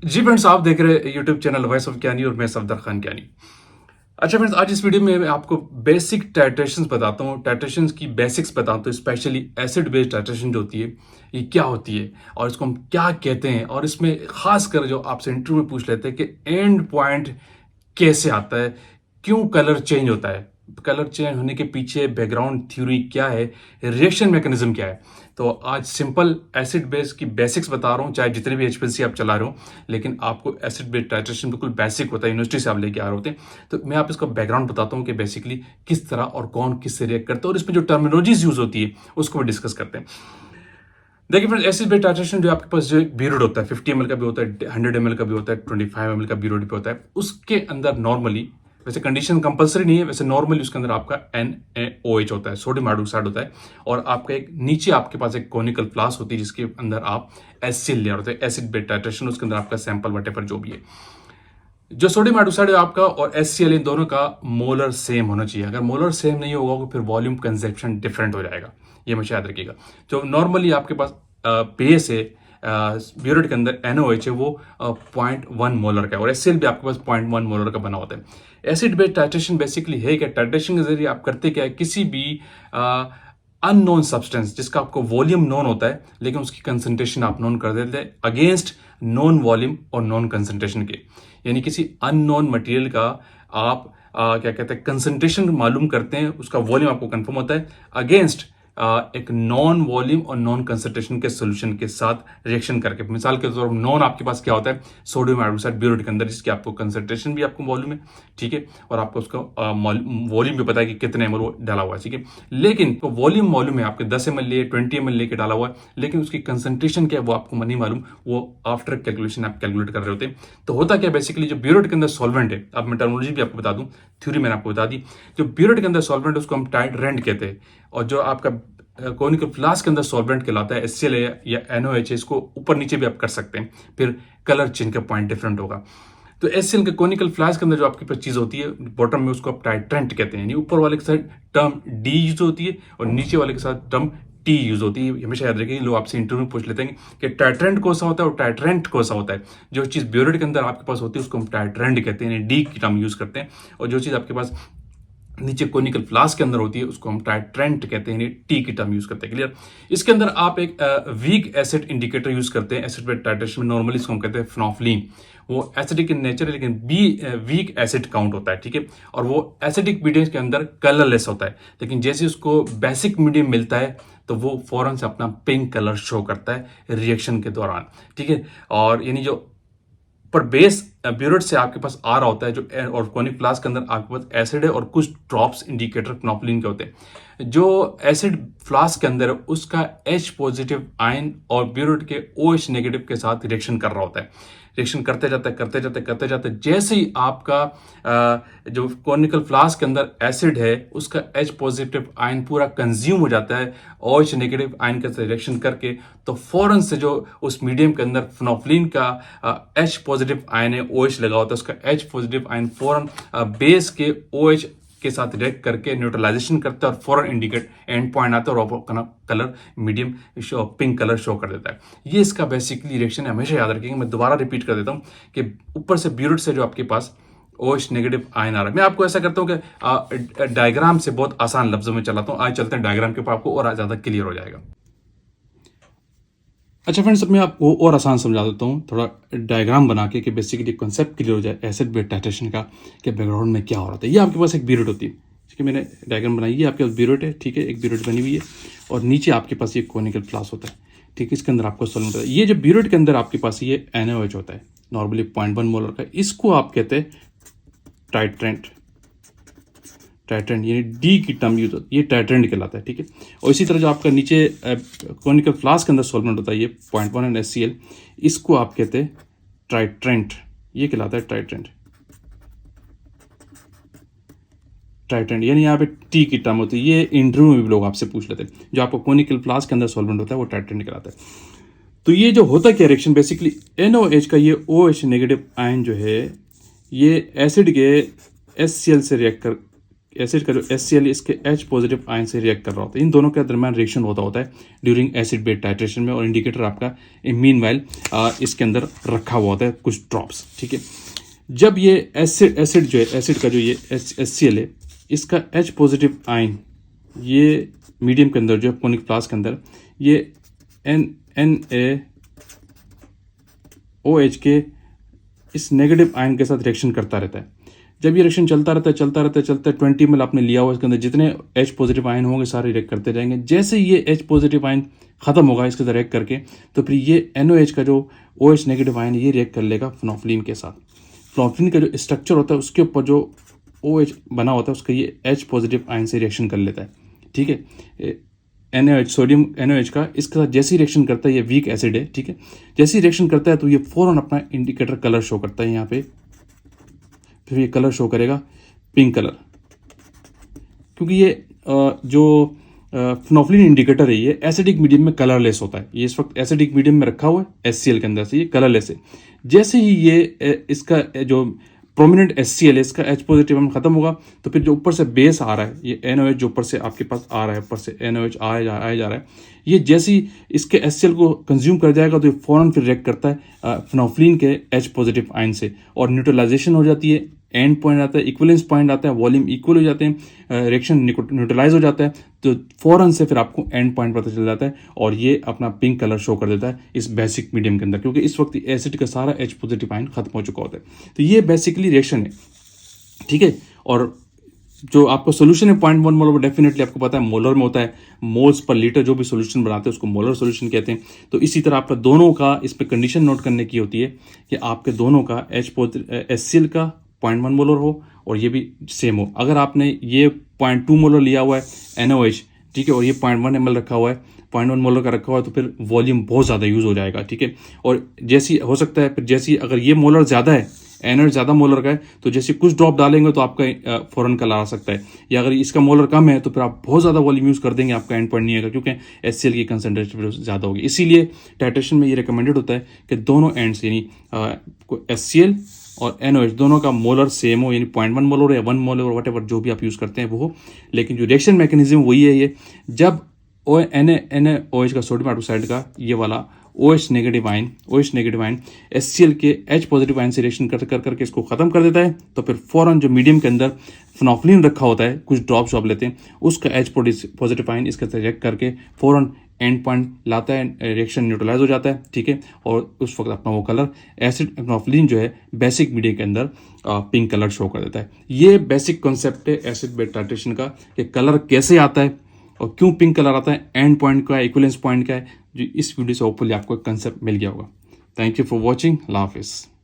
जी friends, आप देख रहे हैं यूट्यूब चैनल वॉइस ऑफ ज्ञानी और मैं सफदर खान ज्ञानी। अच्छा फ्रेंड्स, आज इस वीडियो में मैं आपको बेसिक टाइट्रेशंस बताता हूँ, टाइट्रेशंस की बेसिक्स बताता हूँ। स्पेशली एसिड बेस्ड टाइट्रेशन जो होती है ये क्या होती है और इसको हम क्या कहते हैं, और इसमें खास कर जो आपसे इंटरव्यू में पूछ लेते हैं कि एंड पॉइंट कैसे आता है, क्यों कलर चेंज होता है, कलर चेंज होने के पीछे बैकग्राउंड थ्योरी क्या है, रिएक्शन मैकेनिज्म क्या है। तो आज सिंपल एसिड बेस की बेसिक्स बता रहा हूँ, चाहे जितने भी एचपीएलसी आप चला रहे हो, लेकिन आपको एसिड बेस टाइट्रेशन बिल्कुल बेसिक होता है, यूनिवर्सिटी से आप लेके आ रहे होते हैं। तो मैं आप इसका बैकग्राउंड बताता हूँ कि बेसिकली किस तरह और कौन किससे रिएक्ट करता है, और इसमें जो टर्मिनोलॉजीज यूज होती है उसको भी डिस्कस करते हैं। देखिए फ्रेंड्स, एसिड बेस टाइट्रेशन जो आपके पास जो एक बीरोड होता है, 50 ml का भी होता है, 100 ml का भी होता है, 25 ml का बीरोड भी होता है। उसके अंदर नॉर्मली, वैसे कंडीशन कंपलसरी नहीं है, वैसे नॉर्मली उसके अंदर आपका NaOH होता है, सोडियम हाइड्रोक्साइड होता है, और आपका एक नीचे आपके पास एक कोनिकल फ्लास्क होती है जिसके अंदर आप HCl लेयर होते हैं, एसिड बेस टाइट्रेशन। उसके अंदर आपका सैंपल वटेपर जो भी है, जो सोडियम हाइड्रोक्साइड है आपका और HCl, इन दोनों का मोलर सेम होना चाहिए। अगर मोलर सेम नहीं होगा तो फिर वॉल्यूम कंजप्शन डिफरेंट हो जाएगा, ये हमेशा याद रखिएगा। जो नॉर्मली आपके पास बेस है ब्यूरेट के अंदर, NaOH है, वो 0.1 मोलर का है, और HCl भी आपके पास 0.1 मोलर का बना होता है। एसिड बेस टाइट्रेशन बेसिकली है क्या? टाइट्रेशन के जरिए आप करते क्या है, किसी भी अननोन सब्सटेंस जिसका आपको वॉल्यूम नोन होता है लेकिन उसकी कंसंट्रेशन आप नोन कर देते हैं अगेंस्ट नॉन वॉल्यूम और नॉन कंसंट्रेशन के। यानी किसी अननोन मटेरियल का आप क्या कहते हैं, कंसंट्रेशन मालूम करते हैं, उसका वॉल्यूम आपको कंफर्म होता है अगेंस्ट एक नॉन वॉल्यूम और नॉन कंसंट्रेशन के सोल्यूशन के साथ रिएक्शन करके। मिसाल के तौर पर नॉन आपके पास क्या होता है, सोडियम हाइड्रोक्साइड ब्यूरेट के अंदर, जिसकी आपको कंसंट्रेशन भी आपको वॉल्यूम है, ठीक है, और आपको उसका वॉल्यूम भी पता है कि कितने ml वो डाला हुआ है, ठीक है। लेकिन तो वॉल्यूम मालूम है, आपके 10 ml लिए 20 ml लेके डाला हुआ है, लेकिन उसकी कंसंट्रेशन क्या है वो आपको नहीं मालूम, वो आफ्टर कैलकुलेशन आप कैलकुलेट कर रहे होते हैं। तो होता क्या बेसिकली, जो ब्यूरेट के अंदर सॉल्वेंट है, अब मैं टर्मिनोलॉजी भी आपको बता दूं, थ्योरी मैंने आपको बता दी। जो ब्यूरेट के अंदर सॉल्वेंट है उसको हम टाइट्रेंट कहते हैं, और जो आपका कोनिकल फ्लास्क के अंदर सॉल्वेंट कहलाता है, HCl या NaOH, इसको ऊपर नीचे भी आप कर सकते हैं, फिर कलर चेंज का पॉइंट डिफरेंट होगा। तो HCl के कोनिकल फ्लास्क के अंदर जो आपके पास चीज होती है बॉटम में, उसको आप टाइट्रेंट कहते हैं। यानी ऊपर वाले के साथ टर्म D यूज होती है और नीचे वाले के साथ टर्म T यूज होती है। हमेशा याद रखिए, लोग आपसे इंटरव्यू में पूछ लेते हैं कि टाइट्रेंट कौन सा होता है और टाइट्रेंट कौन सा होता है। जो चीज ब्यूरेट के अंदर आपके पास होती है उसको हम टाइट्रेंट कहते हैं, D की टर्म यूज करते हैं, और जो चीज आपके पास नीचे कोनिकल फ्लास्क के अंदर होती है उसको हम टाइट्रेंट कहते हैं, टी की टर्म यूज करते हैं। क्लियर? इसके अंदर आप एक वीक एसिड इंडिकेटर यूज करते हैं एसिड बेस टाइट्रेशन में, नॉर्मली इसको हम कहते हैं फिनोफ्लिन। वो एसिडिक इन नेचर है लेकिन वीक एसिड काउंट होता है, ठीक है, और वो एसिडिक मीडियम के अंदर कलरलेस होता है, लेकिन जैसे उसको बेसिक मीडियम मिलता है तो वो फौरन से अपना पिंक कलर शो करता है रिएक्शन के दौरान, ठीक है। और यानी जो पर बेस ब्यूरेट से आपके पास आ रहा होता है, जो और कोनिक फ्लास्क के अंदर आपके पास एसिड है और कुछ ड्रॉप्स इंडिकेटर फिनोफ्लिन के होते हैं। जो एसिड फ्लास्क के अंदर है उसका H पॉजिटिव आयन और ब्यूरेट के OH नेगेटिव के साथ रिएक्शन कर रहा होता है। रिएक्शन करते जाते जैसे ही आपका जो कोनिकल फ्लास्क के अंदर एसिड है उसका H पॉजिटिव आयन पूरा कंज्यूम हो जाता है OH नेगेटिव आयन के साथ रिएक्शन करके, तो फौरन से जो उस मीडियम के अंदर फिनोफ्लिन का H पॉजिटिव आयन है, OH लगा होता है, उसका H पॉजिटिव आयन फौरन बेस के OH के साथ रिएक्ट करके न्यूट्रलाइजेशन करता है और फौरन इंडिकेट एंड पॉइंट आता है और colour medium pink colour show कर देता है। ये इसका बेसिकली रिएक्शन है, हमेशा याद रखेंगे। मैं दोबारा रिपीट कर देता हूँ कि ऊपर से ब्यूरेट से जो आपके पास OH नेगेटिव आयन आ रहा है, मैं आपको ऐसा करता हूँ कि डायग्राम से बहुत आसान लफ्जों में चलाता हूँ। आज चलते हैं डायग्राम के ऊपर, आपको और ज्यादा क्लियर हो जाएगा। अच्छा फ्रेंड्स, अब मैं आपको और आसान समझा देता हूँ, थोड़ा डायग्राम बना के, कि बेसिकली कॉन्सेप्ट क्लियर हो जाए एसिड बेस टाइट्रेशन का, कि बैकग्राउंड में क्या हो रहा था। ये आपके पास एक ब्यूरेट होती है, ठीक है, मैंने डायग्राम बनाई है, आपके पास ब्यूरेट है, ठीक है, एक ब्यूरेट बनी हुई है, और नीचे आपके पास ये कोनिकल फ्लास्क होता है, ठीक है, इसके अंदर आपको सॉल्वेंट होता है। ये जो ब्यूरेट के अंदर आपके पास ये NaOH होता है, नॉर्मली 0.1 मोलर का, इसको आप कहते हैं टाइट्रेंट। टाइट्रेंट यानी D की टर्म यूज होती है, ये टाइट्रेंट कहलाता है, ठीक है। और इसी तरह जो आपका नीचे कोनिकल फ्लास्क के अंदर सॉल्वेंट होता है, ये 0.1 HCl, इसको आप कहते हैं ट्राइट्रेंट, ये कहलाता है ट्राइट्रेंट। ट्राइट्रेंट यानी यहाँ पे T की टर्म होती है, ये इंटरव्यू में भी लोग आपसे पूछ लेते हैं। जो आपको कोनिकल फ्लास्क के अंदर सॉल्वेंट होता है वो ट्राइट्रेंट कहलाता है। तो ये जो होता क्या रिएक्शन, बेसिकली NaOH का ये OH नेगेटिव आयन जो है, ये एसिड के HCl से रिएक्ट कर एसिड का जो HCl इसके H पॉजिटिव आयन से रिएक्ट कर रहा होता है। इन दोनों के दरमियान रिएक्शन होता है ड्यूरिंग एसिड बेस टाइट्रेशन में, और इंडिकेटर आपका मीनवाइल इसके अंदर रखा हुआ होता है कुछ ड्रॉप्स, ठीक है। जब ये एसिड जो है, एसिड का जो ये HCl है, इसका H पॉजिटिव आयन ये मीडियम के अंदर जो है कोनिक फ्लास्क के अंदर ये NaOH के इस नेगेटिव आयन के साथ रिएक्शन करता रहता है। जब ये रिएक्शन चलता रहता है 20 ml आपने लिया हुआ, इसके अंदर जितने H पॉजिटिव आयन होंगे सारे रिएक्ट करते जाएंगे। जैसे ये H पॉजिटिव आयन खत्म होगा इसके साथ रिएक्ट करके, तो फिर ये NaOH का जो OH नेगेटिव आयन ये रिएक्ट कर लेगा फिनोल्फिन के साथ। फिनोल्फिन का जो स्ट्रक्चर होता है उसके ऊपर जो OH बना होता है उसका ये H पॉजिटिव आयन से रिएक्शन कर लेता है, ठीक है। NaOH सोडियम NaOH का इसके साथ जैसी रिएक्शन करता है, ये वीक एसिड है, ठीक है। जैसी रिएक्शन करता है तो ये फौरन अपना इंडिकेटर कलर शो करता है यहाँ पे, फिर ये कलर शो करेगा पिंक कलर, क्योंकि ये जो फिनोल्फिन इंडिकेटर है ये एसिडिक मीडियम में कलरलेस होता है। ये इस वक्त एसिडिक मीडियम में रखा हुआ है HCl के अंदर से, ये कलरलेस है। जैसे ही ये इसका जो प्रोमिनेंट HCl है इसका H पॉजिटिव आयन खत्म होगा, तो फिर जो ऊपर से बेस आ रहा है ये NaOH जो ऊपर से आपके पास आ रहा है, ऊपर से NaOH आया जा रहा है, ये जैसे ही इसके HCl को कंज्यूम कर जाएगा तो ये फौरन फिर रिएक्ट करता है फिनोल्फिन के H पॉजिटिव आयन से, और न्यूट्रलाइजेशन हो जाती है, एंड पॉइंट आता है, इक्विवेलेंस पॉइंट आता है, वॉल्यूम इक्वल हो जाते हैं, रिएक्शन न्यूट्रलाइज हो जाता है, तो फौरन से फिर आपको एंड पॉइंट पता चल जाता है और ये अपना पिंक कलर शो कर देता है इस बेसिक मीडियम के अंदर, क्योंकि इस वक्त एसिड का सारा H पॉजिटिव आयन खत्म हो चुका होता है। तो ये बेसिकली रिएक्शन है, ठीक है। और जो आपका सोल्यूशन है 0.1 मोल, वो डेफिनेटली आपको पता है मोलर में होता है, मोल्स पर लीटर जो भी सोल्यूशन बनाते हैं उसको मोलर सोल्यूशन कहते हैं। तो इसी तरह आपका दोनों का इस पर कंडीशन नोट करने की होती है कि आपके दोनों का HCl का 0.1 मोलर हो और ये भी सेम हो। अगर आपने ये 0.2 मोलर लिया हुआ है NaOH, ठीक है, और ये 0.1 ml रखा हुआ है, 0.1 मोलर का रखा हुआ है, तो फिर वॉल्यूम बहुत ज़्यादा यूज़ हो जाएगा, ठीक है। और जैसी हो सकता है फिर जैसी अगर ये मोलर ज़्यादा है, NaOH ज़्यादा मोलर का है, तो जैसे कुछ ड्रॉप डालेंगे तो आपका फ़ौरन कलर आ सकता है, या अगर इसका मोलर कम है तो फिर आप बहुत ज़्यादा वॉल्यूम यूज़ कर देंगे, आपका एंड पॉइंट नहीं आएगा, क्योंकि HCl की कंसनट्रेशन ज़्यादा होगी। इसीलिए टाइट्रेशन में ये रिकमेंडेड होता है कि दोनों एंड्स यानी HCl और NaOH दोनों का मोलर सेम हो, यानी 0.1 मोलर या 1 मोलर वट एवर जो भी आप यूज़ करते हैं वो हो। लेकिन जो रिएक्शन मैकेनिज्म वही है, ये जब NaOH का सोडियम हाइड्रोक्साइड का ये वाला OH नेगेटिव आयन HCl के H पॉजिटिव आयन से रिएक्शन करके इसको ख़त्म कर देता है, तो फिर फौरन जो मीडियम के अंदर फिनोल्फिन रखा होता है, कुछ ड्रॉप्स आप लेते हैं, उसका H पॉजिटिव आयन इसके साथ रिएक्ट करके फौरन एंड पॉइंट लाता है, रिएक्शन न्यूट्रलाइज हो जाता है, ठीक है। और उस वक्त अपना वो कलर एसिड फिनोल्फिन जो है बेसिक मीडियम के अंदर पिंक कलर शो कर देता है। ये बेसिक कॉन्सेप्ट है एसिड बेस टाइट्रेशन का, कि कलर कैसे आता है और क्यों पिंक कलर आता है, एंड पॉइंट का है, इक्विवेलेंस पॉइंट का है। जो इस वीडियो से होपफुली आपको एक कंसेप्ट मिल गया होगा। Thank you for watching. अल्लाह हाफिज़।